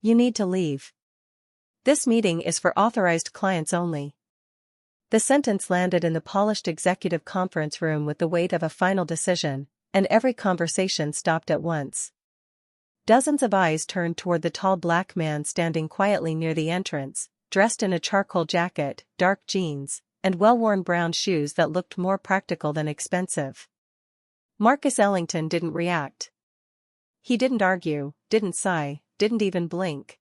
You need to leave. This meeting is for authorized clients only. The sentence landed in the polished executive conference room with the weight of a final decision, and every conversation stopped at once. Dozens of eyes turned toward the tall black man standing quietly near the entrance, dressed in a charcoal jacket, dark jeans, and well-worn brown shoes that looked more practical than expensive. Marcus Ellington didn't react. He didn't argue, didn't sigh, didn't even blink.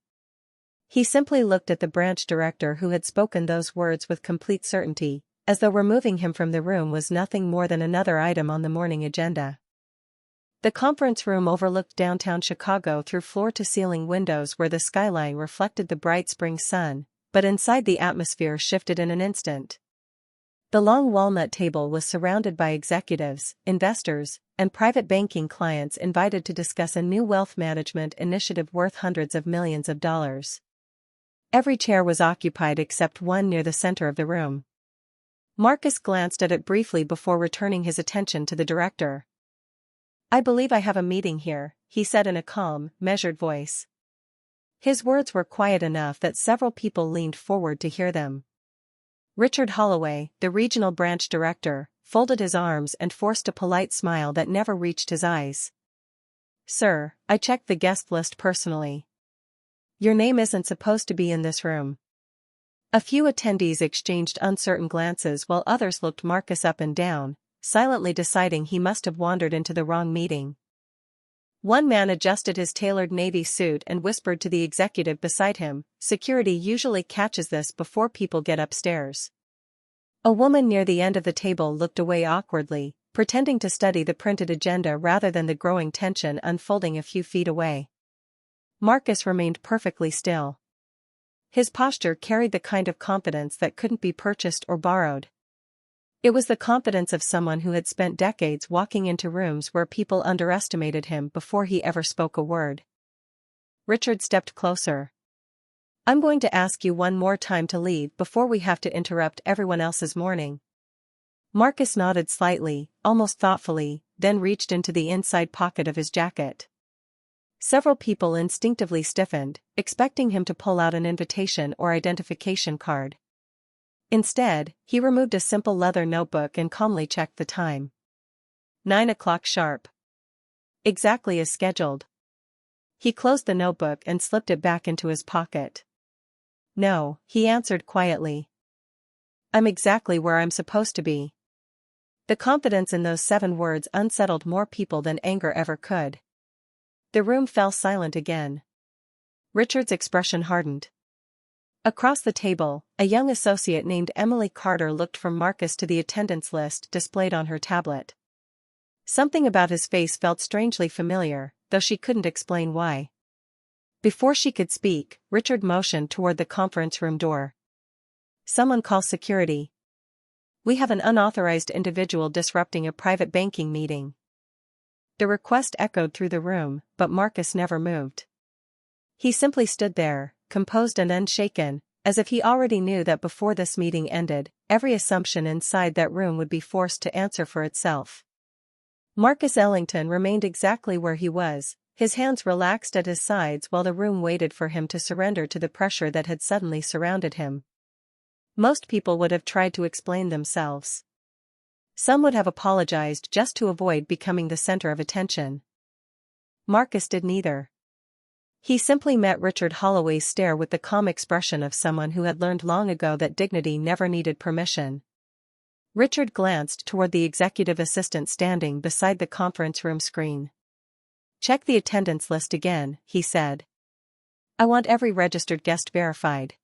He simply looked at the branch director who had spoken those words with complete certainty, as though removing him from the room was nothing more than another item on the morning agenda. The conference room overlooked downtown Chicago through floor-to-ceiling windows where the skyline reflected the bright spring sun, but inside the atmosphere shifted in an instant. The long walnut table was surrounded by executives, investors, and private banking clients invited to discuss a new wealth management initiative worth hundreds of millions of dollars. Every chair was occupied except one near the center of the room. Marcus glanced at it briefly before returning his attention to the director. "I believe I have a meeting here," he said in a calm, measured voice. His words were quiet enough that several people leaned forward to hear them. Richard Holloway, the regional branch director, folded his arms and forced a polite smile that never reached his eyes. "Sir, I checked the guest list personally. Your name isn't supposed to be in this room." A few attendees exchanged uncertain glances while others looked Marcus up and down, silently deciding he must have wandered into the wrong meeting. One man adjusted his tailored navy suit and whispered to the executive beside him, "Security usually catches this before people get upstairs." A woman near the end of the table looked away awkwardly, pretending to study the printed agenda rather than the growing tension unfolding a few feet away. Marcus remained perfectly still. His posture carried the kind of confidence that couldn't be purchased or borrowed. It was the confidence of someone who had spent decades walking into rooms where people underestimated him before he ever spoke a word. Richard stepped closer. "I'm going to ask you one more time to leave before we have to interrupt everyone else's morning." Marcus nodded slightly, almost thoughtfully, then reached into the inside pocket of his jacket. Several people instinctively stiffened, expecting him to pull out an invitation or identification card. Instead, he removed a simple leather notebook and calmly checked the time. 9 o'clock sharp. Exactly as scheduled. He closed the notebook and slipped it back into his pocket. "No," he answered quietly. "I'm exactly where I'm supposed to be." The confidence in those 7 words unsettled more people than anger ever could. The room fell silent again. Richard's expression hardened. Across the table, a young associate named Emily Carter looked from Marcus to the attendance list displayed on her tablet. Something about his face felt strangely familiar, though she couldn't explain why. Before she could speak, Richard motioned toward the conference room door. "Someone call security. We have an unauthorized individual disrupting a private banking meeting." The request echoed through the room, but Marcus never moved. He simply stood there, composed and unshaken, as if he already knew that before this meeting ended, every assumption inside that room would be forced to answer for itself. Marcus Ellington remained exactly where he was, his hands relaxed at his sides while the room waited for him to surrender to the pressure that had suddenly surrounded him. Most people would have tried to explain themselves. Some would have apologized just to avoid becoming the center of attention. Marcus did neither. He simply met Richard Holloway's stare with the calm expression of someone who had learned long ago that dignity never needed permission. Richard glanced toward the executive assistant standing beside the conference room screen. "Check the attendance list again," he said. "I want every registered guest verified."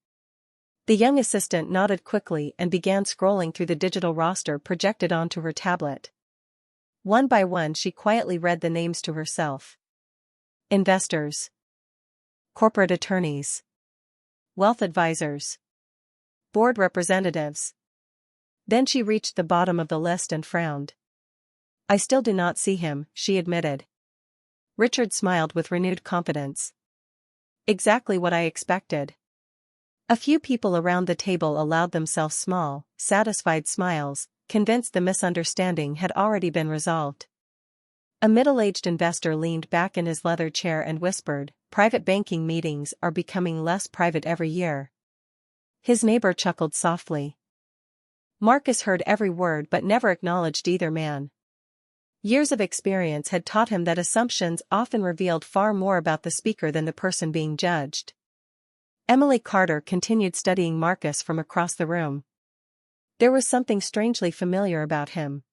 The young assistant nodded quickly and began scrolling through the digital roster projected onto her tablet. One by one she quietly read the names to herself. Investors. Corporate attorneys. Wealth advisors. Board representatives. Then she reached the bottom of the list and frowned. "I still do not see him," she admitted. Richard smiled with renewed confidence. "Exactly what I expected." A few people around the table allowed themselves small, satisfied smiles, convinced the misunderstanding had already been resolved. A middle-aged investor leaned back in his leather chair and whispered, private banking meetings are becoming less private every year. His neighbor chuckled softly. Marcus heard every word but never acknowledged either man. Years of experience had taught him that assumptions often revealed far more about the speaker than the person being judged. Emily Carter continued studying Marcus from across the room. There was something strangely familiar about him.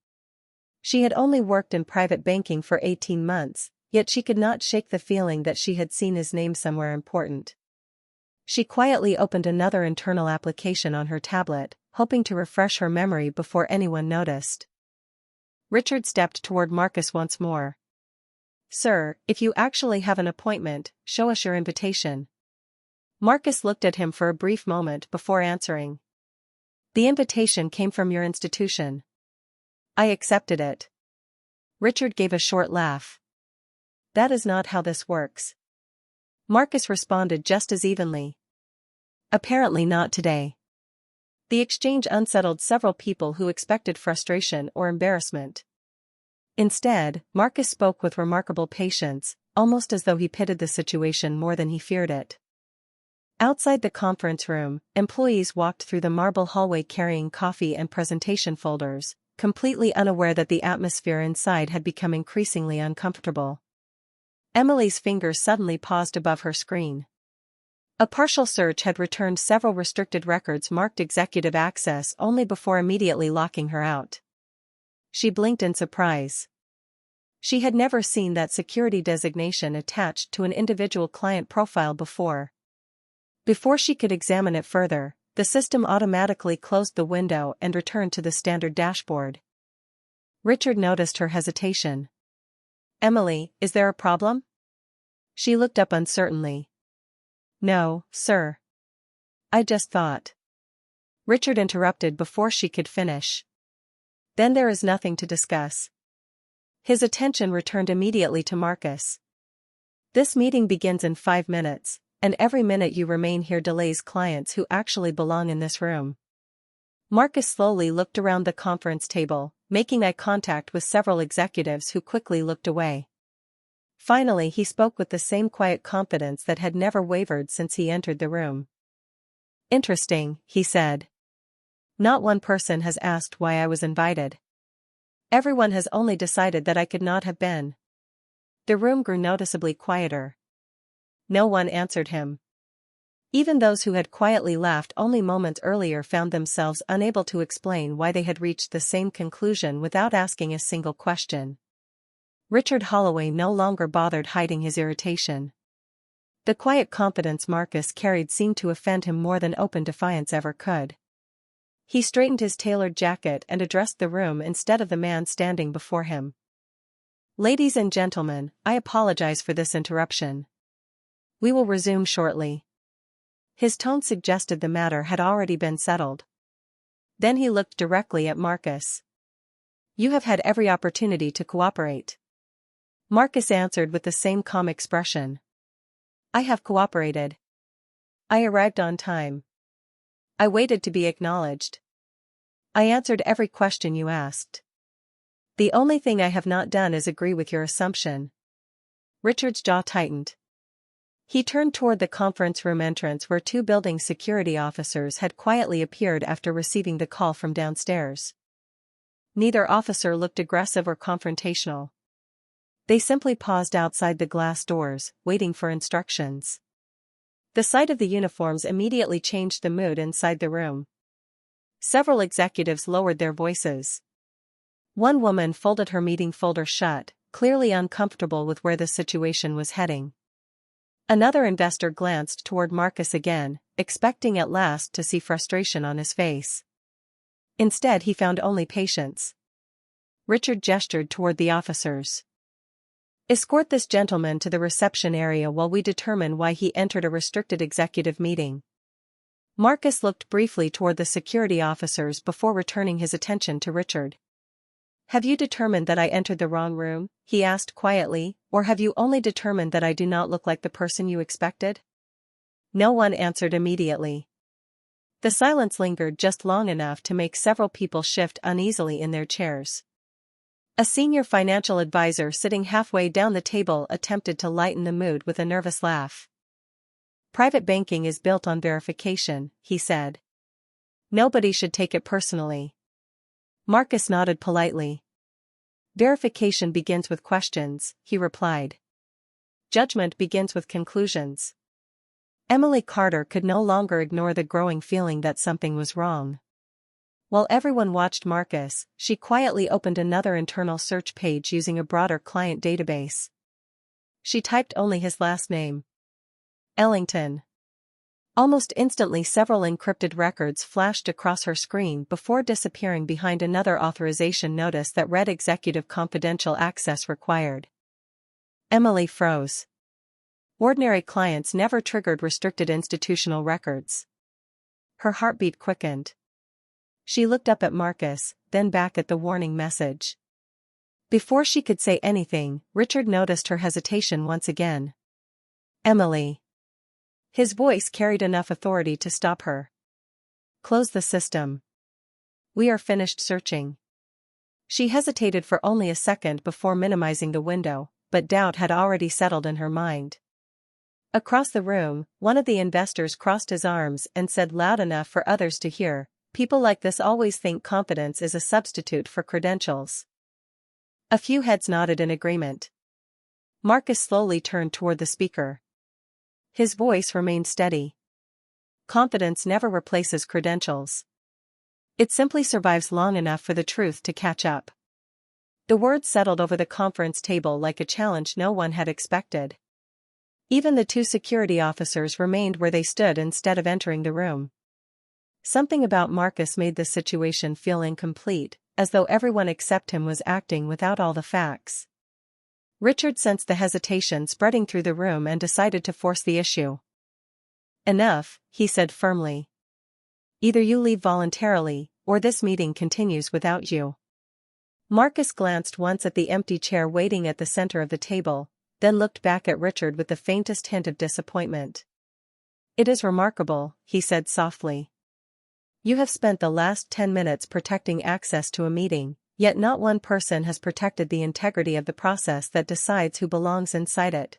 She had only worked in private banking for 18 months, yet she could not shake the feeling that she had seen his name somewhere important. She quietly opened another internal application on her tablet, hoping to refresh her memory before anyone noticed. Richard stepped toward Marcus once more. "Sir, if you actually have an appointment, show us your invitation." Marcus looked at him for a brief moment before answering. "The invitation came from your institution. I accepted it." Richard gave a short laugh. "That is not how this works." Marcus responded just as evenly. "Apparently not today." The exchange unsettled several people who expected frustration or embarrassment. Instead, Marcus spoke with remarkable patience, almost as though he pitied the situation more than he feared it. Outside the conference room, employees walked through the marble hallway carrying coffee and presentation folders, completely unaware that the atmosphere inside had become increasingly uncomfortable. Emily's fingers suddenly paused above her screen. A partial search had returned several restricted records marked executive access only before immediately locking her out. She blinked in surprise. She had never seen that security designation attached to an individual client profile before. Before she could examine it further, the system automatically closed the window and returned to the standard dashboard. Richard noticed her hesitation. "Emily, is there a problem?" She looked up uncertainly. "No, sir. I just thought." Richard interrupted before she could finish. "Then there is nothing to discuss." His attention returned immediately to Marcus. "This meeting begins in 5 minutes, and every minute you remain here delays clients who actually belong in this room." Marcus slowly looked around the conference table, making eye contact with several executives who quickly looked away. Finally he spoke with the same quiet confidence that had never wavered since he entered the room. "Interesting," he said. "Not one person has asked why I was invited. Everyone has only decided that I could not have been." The room grew noticeably quieter. No one answered him. Even those who had quietly laughed only moments earlier found themselves unable to explain why they had reached the same conclusion without asking a single question. Richard Holloway no longer bothered hiding his irritation. The quiet confidence Marcus carried seemed to offend him more than open defiance ever could. He straightened his tailored jacket and addressed the room instead of the man standing before him. "Ladies and gentlemen, I apologize for this interruption. We will resume shortly." His tone suggested the matter had already been settled. Then he looked directly at Marcus. "You have had every opportunity to cooperate." Marcus answered with the same calm expression. "I have cooperated. I arrived on time. I waited to be acknowledged. I answered every question you asked. The only thing I have not done is agree with your assumption." Richard's jaw tightened. He turned toward the conference room entrance where 2 building security officers had quietly appeared after receiving the call from downstairs. Neither officer looked aggressive or confrontational. They simply paused outside the glass doors, waiting for instructions. The sight of the uniforms immediately changed the mood inside the room. Several executives lowered their voices. One woman folded her meeting folder shut, clearly uncomfortable with where the situation was heading. Another investor glanced toward Marcus again, expecting at last to see frustration on his face. Instead he found only patience. Richard gestured toward the officers. "Escort this gentleman to the reception area while we determine why he entered a restricted executive meeting." Marcus looked briefly toward the security officers before returning his attention to Richard. "Have you determined that I entered the wrong room?" he asked quietly, "or have you only determined that I do not look like the person you expected?" No one answered immediately. The silence lingered just long enough to make several people shift uneasily in their chairs. A senior financial advisor sitting halfway down the table attempted to lighten the mood with a nervous laugh. Private banking is built on verification, he said. Nobody should take it personally. Marcus nodded politely. Verification begins with questions, he replied. Judgment begins with conclusions. Emily Carter could no longer ignore the growing feeling that something was wrong. While everyone watched Marcus, she quietly opened another internal search page using a broader client database. She typed only his last name. Ellington. Almost instantly several encrypted records flashed across her screen before disappearing behind another authorization notice that read Executive Confidential Access Required. Emily froze. Ordinary clients never triggered restricted institutional records. Her heartbeat quickened. She looked up at Marcus, then back at the warning message. Before she could say anything, Richard noticed her hesitation once again. Emily. His voice carried enough authority to stop her. Close the system. We are finished searching. She hesitated for only a second before minimizing the window, but doubt had already settled in her mind. Across the room, one of the investors crossed his arms and said loud enough for others to hear, "People like this always think confidence is a substitute for credentials." A few heads nodded in agreement. Marcus slowly turned toward the speaker. His voice remained steady. Confidence never replaces credentials. It simply survives long enough for the truth to catch up. The words settled over the conference table like a challenge no one had expected. Even the two security officers remained where they stood instead of entering the room. Something about Marcus made the situation feel incomplete, as though everyone except him was acting without all the facts. Richard sensed the hesitation spreading through the room and decided to force the issue. Enough, he said firmly. Either you leave voluntarily, or this meeting continues without you. Marcus glanced once at the empty chair waiting at the center of the table, then looked back at Richard with the faintest hint of disappointment. It is remarkable, he said softly. You have spent the last 10 minutes protecting access to a meeting, yet not one person has protected the integrity of the process that decides who belongs inside it.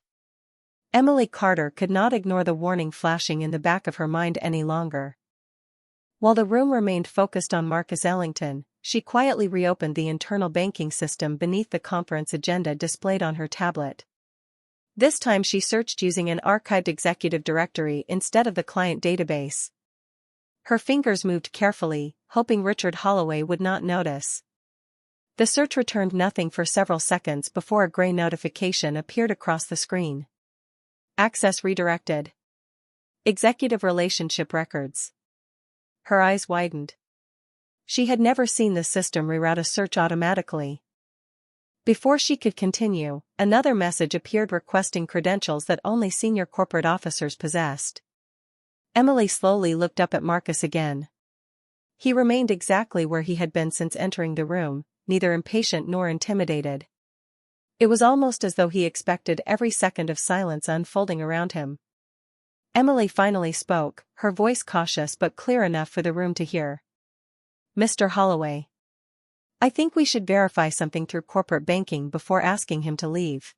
Emily Carter could not ignore the warning flashing in the back of her mind any longer. While the room remained focused on Marcus Ellington, she quietly reopened the internal banking system beneath the conference agenda displayed on her tablet. This time she searched using an archived executive directory instead of the client database. Her fingers moved carefully, hoping Richard Holloway would not notice. The search returned nothing for several seconds before a gray notification appeared across the screen. Access redirected. Executive relationship records. Her eyes widened. She had never seen the system reroute a search automatically. Before she could continue, another message appeared requesting credentials that only senior corporate officers possessed. Emily slowly looked up at Marcus again. He remained exactly where he had been since entering the room, neither impatient nor intimidated. It was almost as though he expected every second of silence unfolding around him. Emily finally spoke, her voice cautious but clear enough for the room to hear. Mr. Holloway. I think we should verify something through corporate banking before asking him to leave.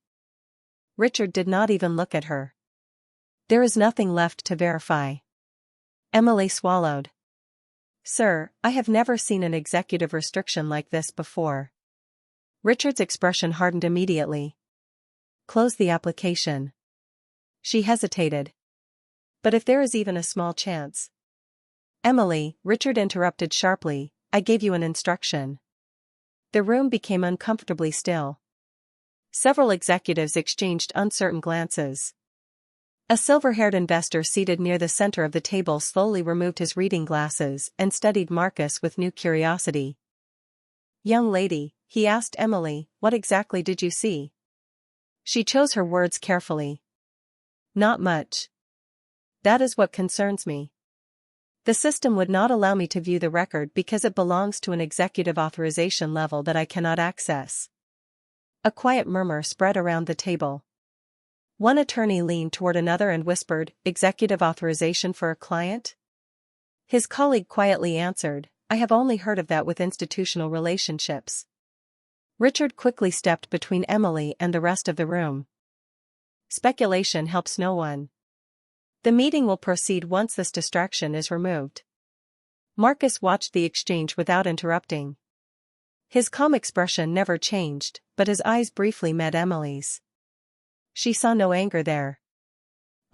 Richard did not even look at her. There is nothing left to verify. Emily swallowed. Sir, I have never seen an executive restriction like this before. Richard's expression hardened immediately. Close the application. She hesitated. But if there is even a small chance. Emily, Richard interrupted sharply, I gave you an instruction. The room became uncomfortably still. Several executives exchanged uncertain glances. A silver-haired investor seated near the center of the table slowly removed his reading glasses and studied Marcus with new curiosity. Young lady, he asked Emily, what exactly did you see? She chose her words carefully. Not much. That is what concerns me. The system would not allow me to view the record because it belongs to an executive authorization level that I cannot access. A quiet murmur spread around the table. One attorney leaned toward another and whispered, executive authorization for a client? His colleague quietly answered, I have only heard of that with institutional relationships. Richard quickly stepped between Emily and the rest of the room. Speculation helps no one. The meeting will proceed once this distraction is removed. Marcus watched the exchange without interrupting. His calm expression never changed, but his eyes briefly met Emily's. She saw no anger there.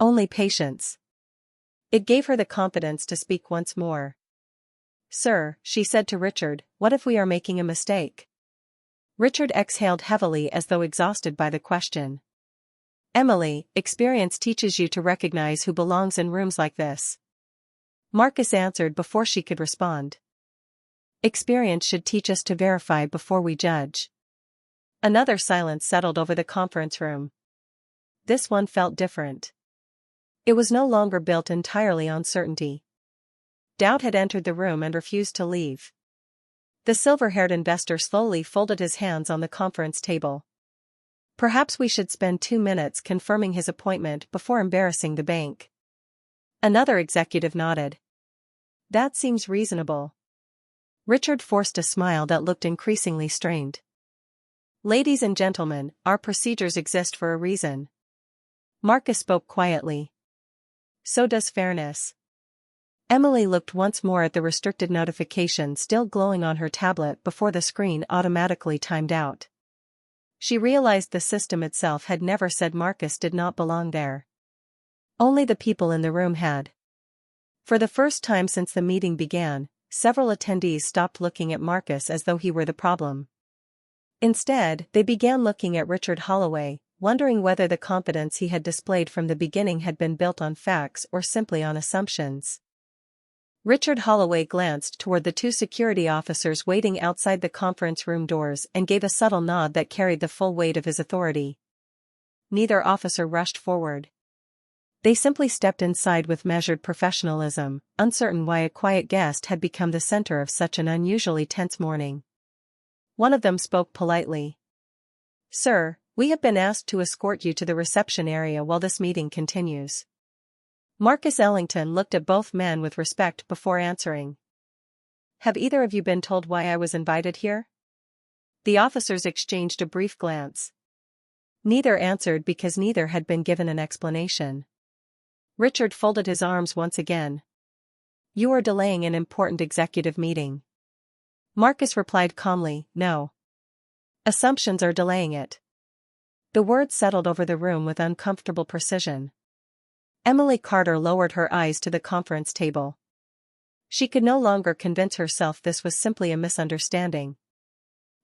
Only patience. It gave her the confidence to speak once more. "Sir," she said to Richard, "what if we are making a mistake?" Richard exhaled heavily as though exhausted by the question. "Emily, experience teaches you to recognize who belongs in rooms like this," Marcus answered before she could respond. "Experience should teach us to verify before we judge." Another silence settled over the conference room. This one felt different. It was no longer built entirely on certainty. Doubt had entered the room and refused to leave. The silver-haired investor slowly folded his hands on the conference table. "Perhaps we should spend 2 minutes confirming his appointment before embarrassing the bank." Another executive nodded. "That seems reasonable." Richard forced a smile that looked increasingly strained. "Ladies and gentlemen, our procedures exist for a reason." Marcus spoke quietly. "So does fairness." Emily looked once more at the restricted notification still glowing on her tablet before the screen automatically timed out. She realized the system itself had never said Marcus did not belong there. Only the people in the room had. For the first time since the meeting began, several attendees stopped looking at Marcus as though he were the problem. Instead, they began looking at Richard Holloway, wondering whether the confidence he had displayed from the beginning had been built on facts or simply on assumptions. Richard Holloway glanced toward the 2 security officers waiting outside the conference room doors and gave a subtle nod that carried the full weight of his authority. Neither officer rushed forward. They simply stepped inside with measured professionalism, uncertain why a quiet guest had become the center of such an unusually tense morning. One of them spoke politely. "Sir, we have been asked to escort you to the reception area while this meeting continues." Marcus Ellington looked at both men with respect before answering. "Have either of you been told why I was invited here?" The officers exchanged a brief glance. Neither answered because neither had been given an explanation. Richard folded his arms once again. "You are delaying an important executive meeting." Marcus replied calmly, "No. Assumptions are delaying it." The words settled over the room with uncomfortable precision. Emily Carter lowered her eyes to the conference table. She could no longer convince herself this was simply a misunderstanding.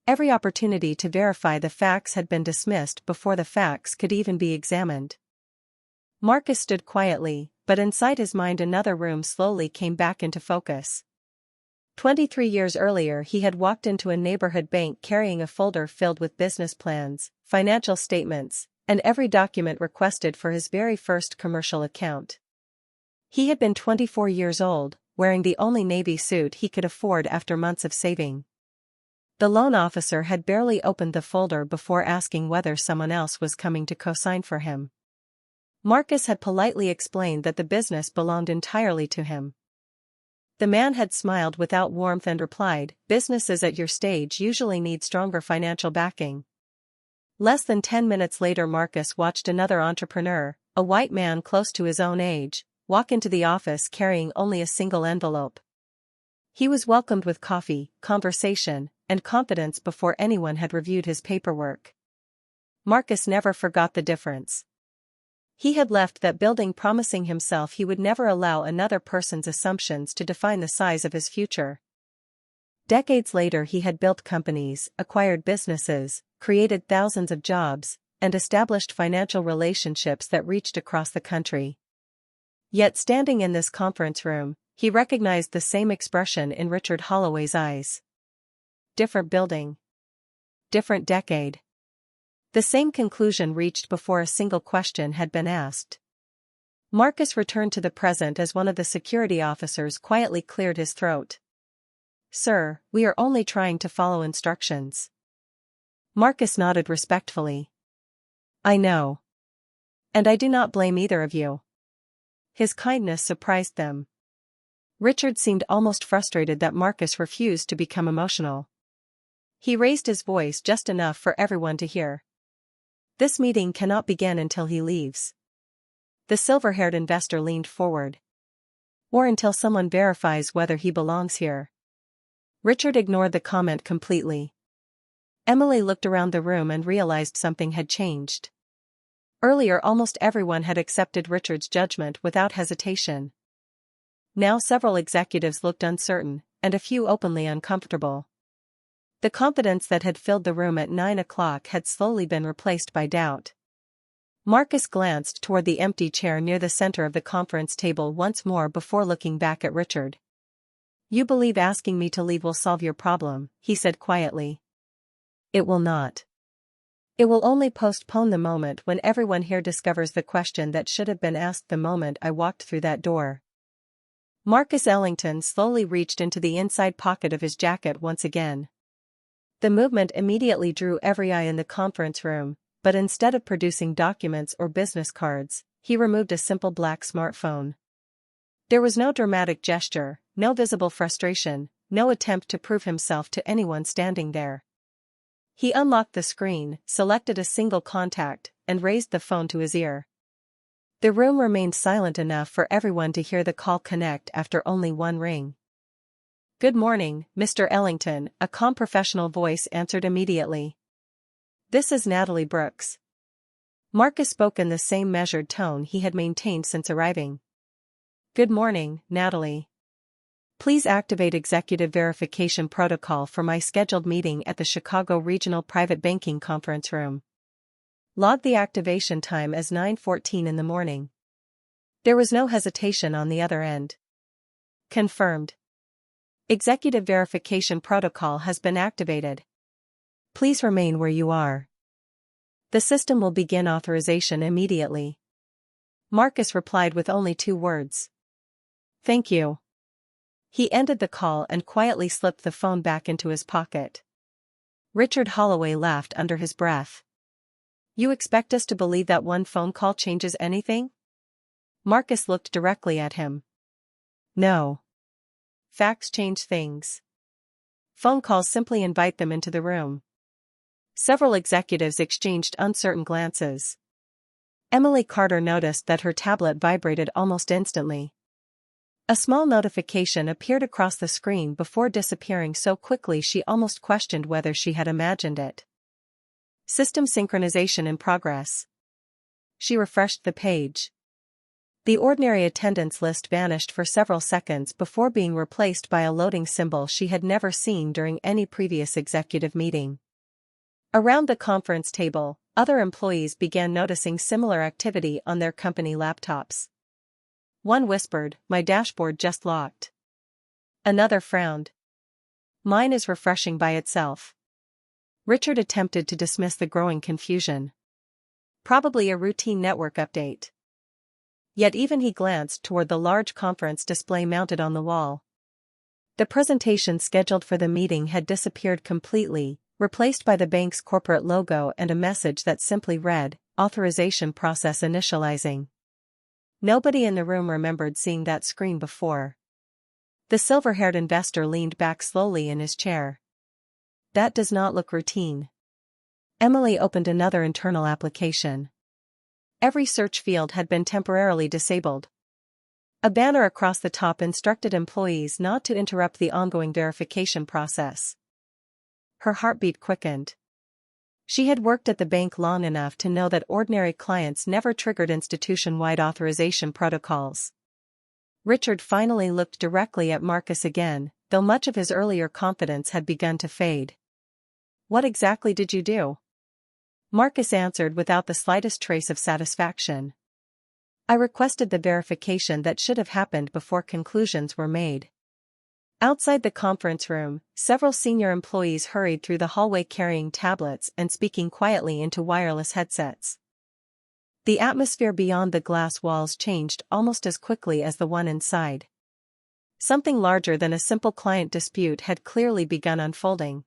Every opportunity to verify the facts had been dismissed before the facts could even be examined. Marcus stood quietly, but inside his mind another room slowly came back into focus. 23 years earlier he had walked into a neighborhood bank carrying a folder filled with business plans, financial statements, and every document requested for his very first commercial account. He had been 24 years old, wearing the only navy suit he could afford after months of saving. The loan officer had barely opened the folder before asking whether someone else was coming to co-sign for him. Marcus had politely explained that the business belonged entirely to him. The man had smiled without warmth and replied, "Businesses at your stage usually need stronger financial backing." Less than 10 minutes later Marcus watched another entrepreneur, a white man close to his own age, walk into the office carrying only a single envelope. He was welcomed with coffee, conversation, and confidence before anyone had reviewed his paperwork. Marcus never forgot the difference. He had left that building promising himself he would never allow another person's assumptions to define the size of his future. Decades later he had built companies, acquired businesses, created thousands of jobs, and established financial relationships that reached across the country. Yet standing in this conference room, he recognized the same expression in Richard Holloway's eyes. Different building. Different decade. The same conclusion reached before a single question had been asked. Marcus returned to the present as one of the security officers quietly cleared his throat. "Sir, we are only trying to follow instructions." Marcus nodded respectfully. "I know. And I do not blame either of you." His kindness surprised them. Richard seemed almost frustrated that Marcus refused to become emotional. He raised his voice just enough for everyone to hear. "This meeting cannot begin until he leaves." The silver-haired investor leaned forward. "Or until someone verifies whether he belongs here." Richard ignored the comment completely. Emily looked around the room and realized something had changed. Earlier almost everyone had accepted Richard's judgment without hesitation. Now several executives looked uncertain, and a few openly uncomfortable. The confidence that had filled the room at 9 o'clock had slowly been replaced by doubt. Marcus glanced toward the empty chair near the center of the conference table once more before looking back at Richard. "You believe asking me to leave will solve your problem," he said quietly. "It will not. It will only postpone the moment when everyone here discovers the question that should have been asked the moment I walked through that door." Marcus Ellington slowly reached into the inside pocket of his jacket once again. The movement immediately drew every eye in the conference room, but instead of producing documents or business cards, he removed a simple black smartphone. There was no dramatic gesture, no visible frustration, no attempt to prove himself to anyone standing there. He unlocked the screen, selected a single contact, and raised the phone to his ear. The room remained silent enough for everyone to hear the call connect after only one ring. "Good morning, Mr. Ellington," a calm professional voice answered immediately. "This is Natalie Brooks." Marcus spoke in the same measured tone he had maintained since arriving. "Good morning, Natalie. Please activate executive verification protocol for my scheduled meeting at the Chicago Regional Private Banking Conference Room. Log the activation time as 9:14 in the morning." There was no hesitation on the other end. "Confirmed. Executive verification protocol has been activated. Please remain where you are. The system will begin authorization immediately." Marcus replied with only 2 words. "Thank you." He ended the call and quietly slipped the phone back into his pocket. Richard Holloway laughed under his breath. "You expect us to believe that one phone call changes anything?" Marcus looked directly at him. "No. Facts change things. Phone calls simply invite them into the room." Several executives exchanged uncertain glances. Emily Carter noticed that her tablet vibrated almost instantly. A small notification appeared across the screen before disappearing so quickly she almost questioned whether she had imagined it. "System synchronization in progress." She refreshed the page. The ordinary attendance list vanished for several seconds before being replaced by a loading symbol she had never seen during any previous executive meeting. Around the conference table, other employees began noticing similar activity on their company laptops. One whispered, "My dashboard just locked." Another frowned. "Mine is refreshing by itself." Richard attempted to dismiss the growing confusion. "Probably a routine network update." Yet even he glanced toward the large conference display mounted on the wall. The presentation scheduled for the meeting had disappeared completely, replaced by the bank's corporate logo and a message that simply read, "Authorization process initializing." Nobody in the room remembered seeing that screen before. The silver-haired investor leaned back slowly in his chair. "That does not look routine." Emily opened another internal application. Every search field had been temporarily disabled. A banner across the top instructed employees not to interrupt the ongoing verification process. Her heartbeat quickened. She had worked at the bank long enough to know that ordinary clients never triggered institution-wide authorization protocols. Richard finally looked directly at Marcus again, though much of his earlier confidence had begun to fade. "What exactly did you do?" Marcus answered without the slightest trace of satisfaction. "I requested the verification that should have happened before conclusions were made." Outside the conference room, several senior employees hurried through the hallway carrying tablets and speaking quietly into wireless headsets. The atmosphere beyond the glass walls changed almost as quickly as the one inside. Something larger than a simple client dispute had clearly begun unfolding.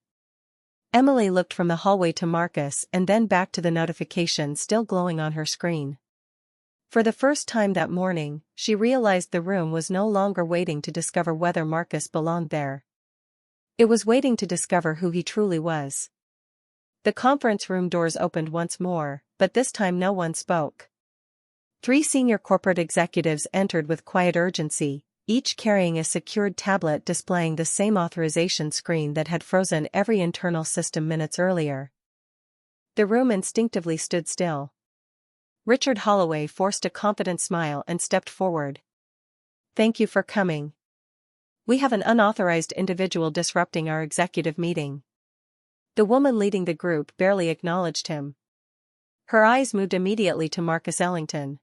Emily looked from the hallway to Marcus and then back to the notification still glowing on her screen. For the first time that morning, she realized the room was no longer waiting to discover whether Marcus belonged there. It was waiting to discover who he truly was. The conference room doors opened once more, but this time no one spoke. 3 senior corporate executives entered with quiet urgency, each carrying a secured tablet displaying the same authorization screen that had frozen every internal system minutes earlier. The room instinctively stood still. Richard Holloway forced a confident smile and stepped forward. "Thank you for coming. We have an unauthorized individual disrupting our executive meeting." The woman leading the group barely acknowledged him. Her eyes moved immediately to Marcus Ellington.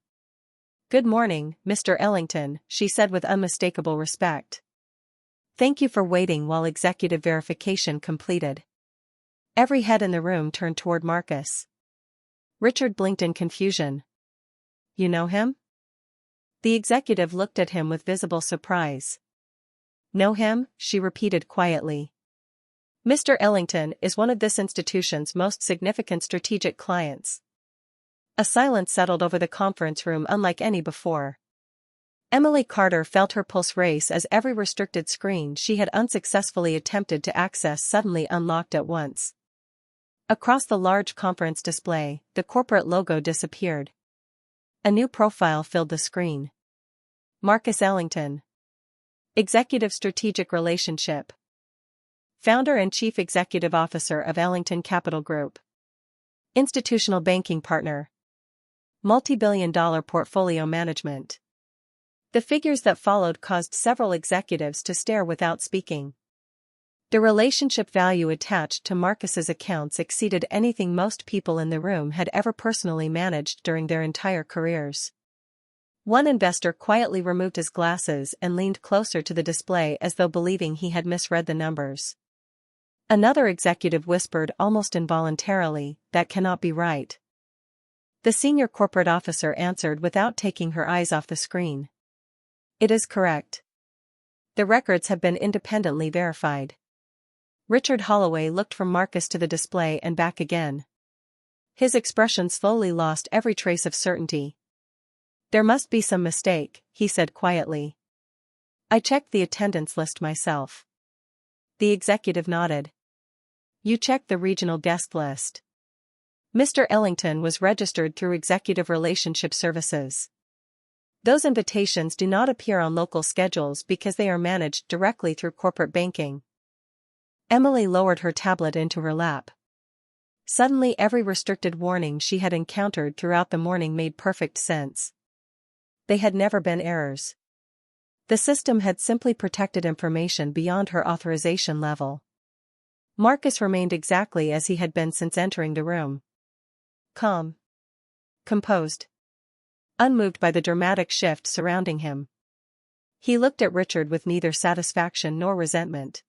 "Good morning, Mr. Ellington," she said with unmistakable respect. "Thank you for waiting while executive verification completed." Every head in the room turned toward Marcus. Richard blinked in confusion. "You know him?" The executive looked at him with visible surprise. "Know him?" she repeated quietly. "Mr. Ellington is one of this institution's most significant strategic clients." A silence settled over the conference room unlike any before. Emily Carter felt her pulse race as every restricted screen she had unsuccessfully attempted to access suddenly unlocked at once. Across the large conference display, the corporate logo disappeared. A new profile filled the screen. Marcus Ellington. Executive Strategic Relationship. Founder and Chief Executive Officer of Ellington Capital Group. Institutional Banking Partner. Multi-billion-dollar portfolio management. The figures that followed caused several executives to stare without speaking. The relationship value attached to Marcus's accounts exceeded anything most people in the room had ever personally managed during their entire careers. One investor quietly removed his glasses and leaned closer to the display as though believing he had misread the numbers. Another executive whispered almost involuntarily, "That cannot be right." The senior corporate officer answered without taking her eyes off the screen. "It is correct. The records have been independently verified." Richard Holloway looked from Marcus to the display and back again. His expression slowly lost every trace of certainty. "There must be some mistake," he said quietly. "I checked the attendance list myself." The executive nodded. "You checked the regional guest list." Mr. Ellington was registered through Executive Relationship Services. Those invitations do not appear on local schedules because they are managed directly through corporate banking. Emily lowered her tablet into her lap. Suddenly every restricted warning she had encountered throughout the morning made perfect sense. They had never been errors. The system had simply protected information beyond her authorization level. Marcus remained exactly as he had been since entering the room. Calm. Composed. Unmoved by the dramatic shift surrounding him. He looked at Richard with neither satisfaction nor resentment.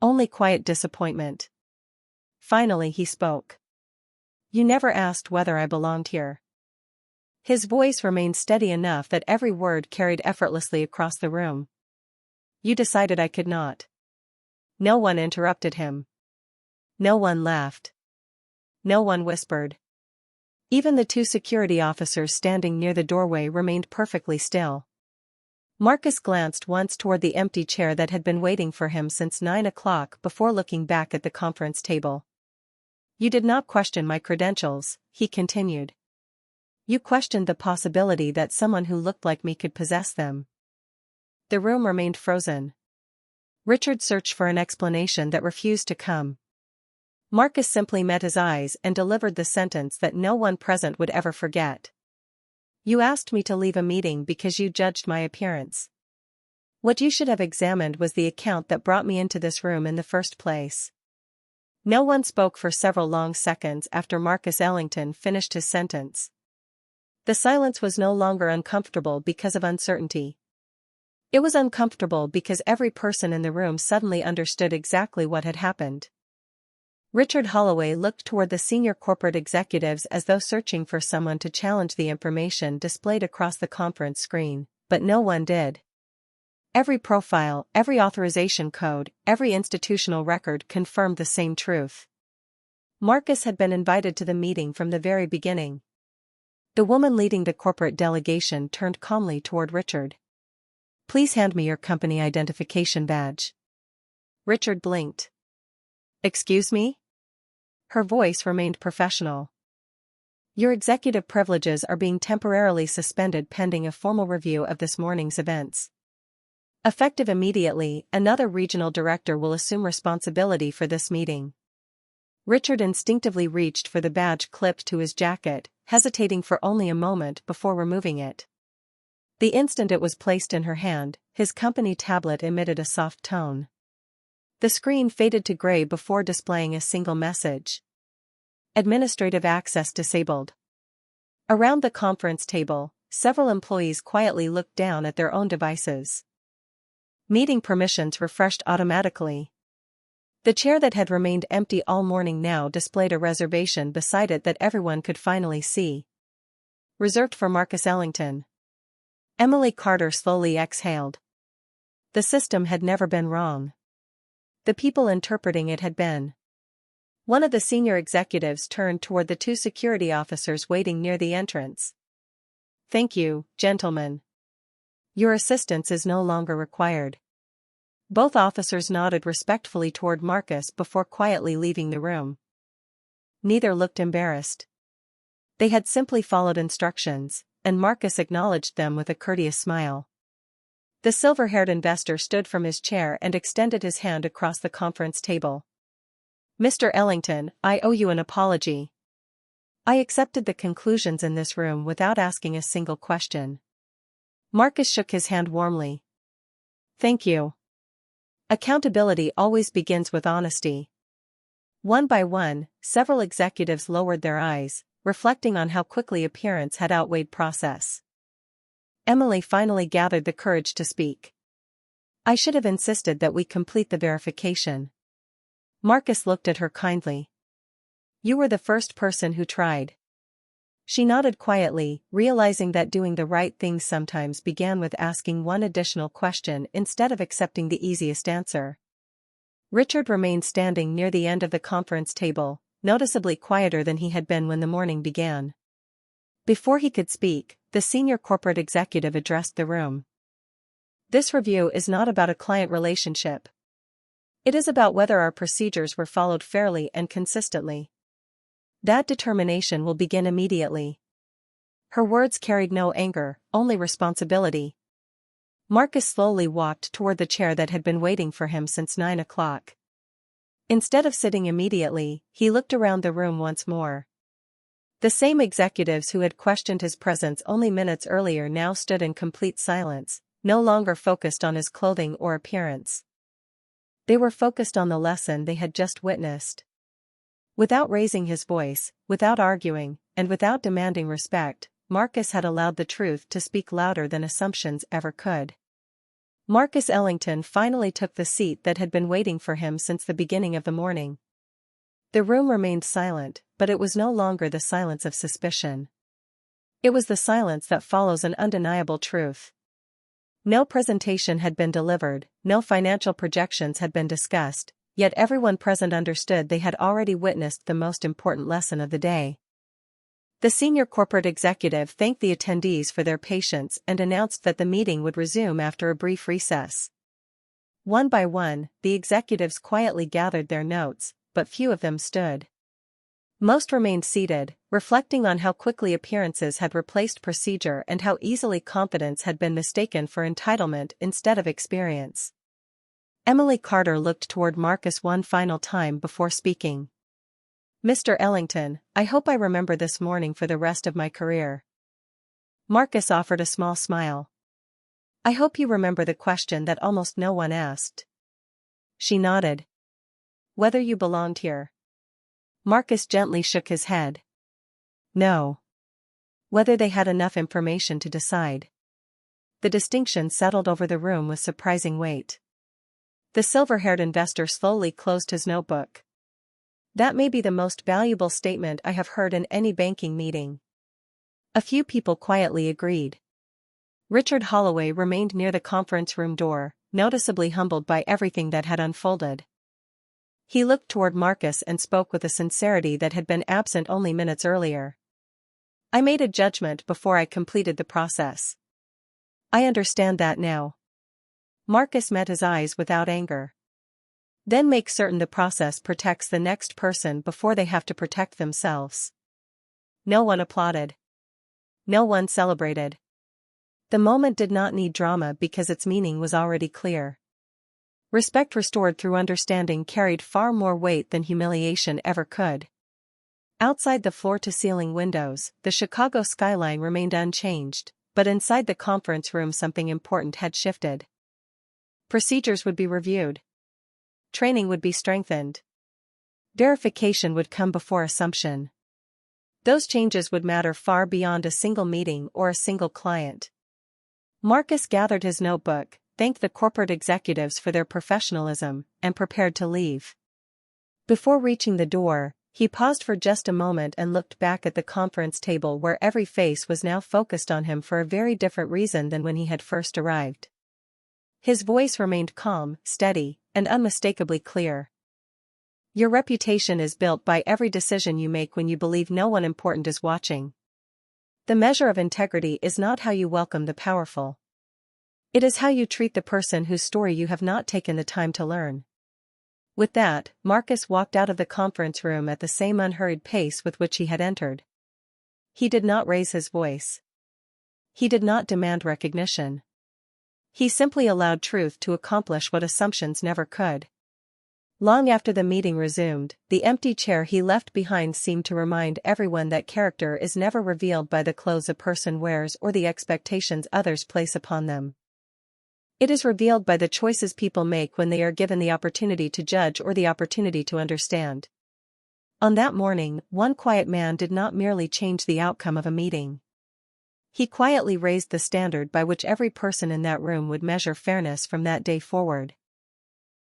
Only quiet disappointment. Finally he spoke. "You never asked whether I belonged here." His voice remained steady enough that every word carried effortlessly across the room. "You decided I could not." No one interrupted him. No one laughed. No one whispered. Even the 2 security officers standing near the doorway remained perfectly still. Marcus glanced once toward the empty chair that had been waiting for him since 9 o'clock before looking back at the conference table. "You did not question my credentials," he continued. "You questioned the possibility that someone who looked like me could possess them." The room remained frozen. Richard searched for an explanation that refused to come. Marcus simply met his eyes and delivered the sentence that no one present would ever forget. "You asked me to leave a meeting because you judged my appearance. What you should have examined was the account that brought me into this room in the first place." No one spoke for several long seconds after Marcus Ellington finished his sentence. The silence was no longer uncomfortable because of uncertainty. It was uncomfortable because every person in the room suddenly understood exactly what had happened. Richard Holloway looked toward the senior corporate executives as though searching for someone to challenge the information displayed across the conference screen, but no one did. Every profile, every authorization code, every institutional record confirmed the same truth. Marcus had been invited to the meeting from the very beginning. The woman leading the corporate delegation turned calmly toward Richard. "Please hand me your company identification badge." Richard blinked. Excuse me? Her voice remained professional. Your executive privileges are being temporarily suspended pending a formal review of this morning's events. Effective immediately, another regional director will assume responsibility for this meeting. Richard instinctively reached for the badge clipped to his jacket, hesitating for only a moment before removing it. The instant it was placed in her hand, his company tablet emitted a soft tone. The screen faded to gray before displaying a single message. Administrative access disabled. Around the conference table, several employees quietly looked down at their own devices. Meeting permissions refreshed automatically. The chair that had remained empty all morning now displayed a reservation beside it that everyone could finally see. Reserved for Marcus Ellington. Emily Carter slowly exhaled. The system had never been wrong. The people interpreting it had been. One of the senior executives turned toward the two security officers waiting near the entrance. Thank you, gentlemen. Your assistance is no longer required. Both officers nodded respectfully toward Marcus before quietly leaving the room. Neither looked embarrassed. They had simply followed instructions, and Marcus acknowledged them with a courteous smile. The silver-haired investor stood from his chair and extended his hand across the conference table. Mr. Ellington, I owe you an apology. I accepted the conclusions in this room without asking a single question. Marcus shook his hand warmly. Thank you. Accountability always begins with honesty. One by one, several executives lowered their eyes, reflecting on how quickly appearance had outweighed process. Emily finally gathered the courage to speak. I should have insisted that we complete the verification. Marcus looked at her kindly. You were the first person who tried. She nodded quietly, realizing that doing the right thing sometimes began with asking one additional question instead of accepting the easiest answer. Richard remained standing near the end of the conference table, noticeably quieter than he had been when the morning began. Before he could speak, the senior corporate executive addressed the room. This review is not about a client relationship. It is about whether our procedures were followed fairly and consistently. That determination will begin immediately. Her words carried no anger, only responsibility. Marcus slowly walked toward the chair that had been waiting for him since 9 o'clock. Instead of sitting immediately, he looked around the room once more. The same executives who had questioned his presence only minutes earlier now stood in complete silence, no longer focused on his clothing or appearance. They were focused on the lesson they had just witnessed. Without raising his voice, without arguing, and without demanding respect, Marcus had allowed the truth to speak louder than assumptions ever could. Marcus Ellington finally took the seat that had been waiting for him since the beginning of the morning. The room remained silent, but it was no longer the silence of suspicion. It was the silence that follows an undeniable truth. No presentation had been delivered, no financial projections had been discussed, yet everyone present understood they had already witnessed the most important lesson of the day. The senior corporate executive thanked the attendees for their patience and announced that the meeting would resume after a brief recess. One by one, the executives quietly gathered their notes, but few of them stood. Most remained seated, reflecting on how quickly appearances had replaced procedure and how easily confidence had been mistaken for entitlement instead of experience. Emily Carter looked toward Marcus one final time before speaking. Mr. Ellington, I hope I remember this morning for the rest of my career. Marcus offered a small smile. I hope you remember the question that almost no one asked. She nodded. Whether you belonged here. Marcus gently shook his head. No. Whether they had enough information to decide. The distinction settled over the room with surprising weight. The silver-haired investor slowly closed his notebook. That may be the most valuable statement I have heard in any banking meeting. A few people quietly agreed. Richard Holloway remained near the conference room door, noticeably humbled by everything that had unfolded. He looked toward Marcus and spoke with a sincerity that had been absent only minutes earlier. I made a judgment before I completed the process. I understand that now. Marcus met his eyes without anger. Then make certain the process protects the next person before they have to protect themselves. No one applauded. No one celebrated. The moment did not need drama because its meaning was already clear. Respect restored through understanding carried far more weight than humiliation ever could. Outside the floor-to-ceiling windows, the Chicago skyline remained unchanged, but inside the conference room something important had shifted. Procedures would be reviewed. Training would be strengthened. Verification would come before assumption. Those changes would matter far beyond a single meeting or a single client. Marcus gathered his notebook, thanked the corporate executives for their professionalism, and prepared to leave. Before reaching the door, he paused for just a moment and looked back at the conference table where every face was now focused on him for a very different reason than when he had first arrived. His voice remained calm, steady, and unmistakably clear. Your reputation is built by every decision you make when you believe no one important is watching. The measure of integrity is not how you welcome the powerful. It is how you treat the person whose story you have not taken the time to learn. With that, Marcus walked out of the conference room at the same unhurried pace with which he had entered. He did not raise his voice. He did not demand recognition. He simply allowed truth to accomplish what assumptions never could. Long after the meeting resumed, the empty chair he left behind seemed to remind everyone that character is never revealed by the clothes a person wears or the expectations others place upon them. It is revealed by the choices people make when they are given the opportunity to judge or the opportunity to understand. On that morning, one quiet man did not merely change the outcome of a meeting. He quietly raised the standard by which every person in that room would measure fairness from that day forward.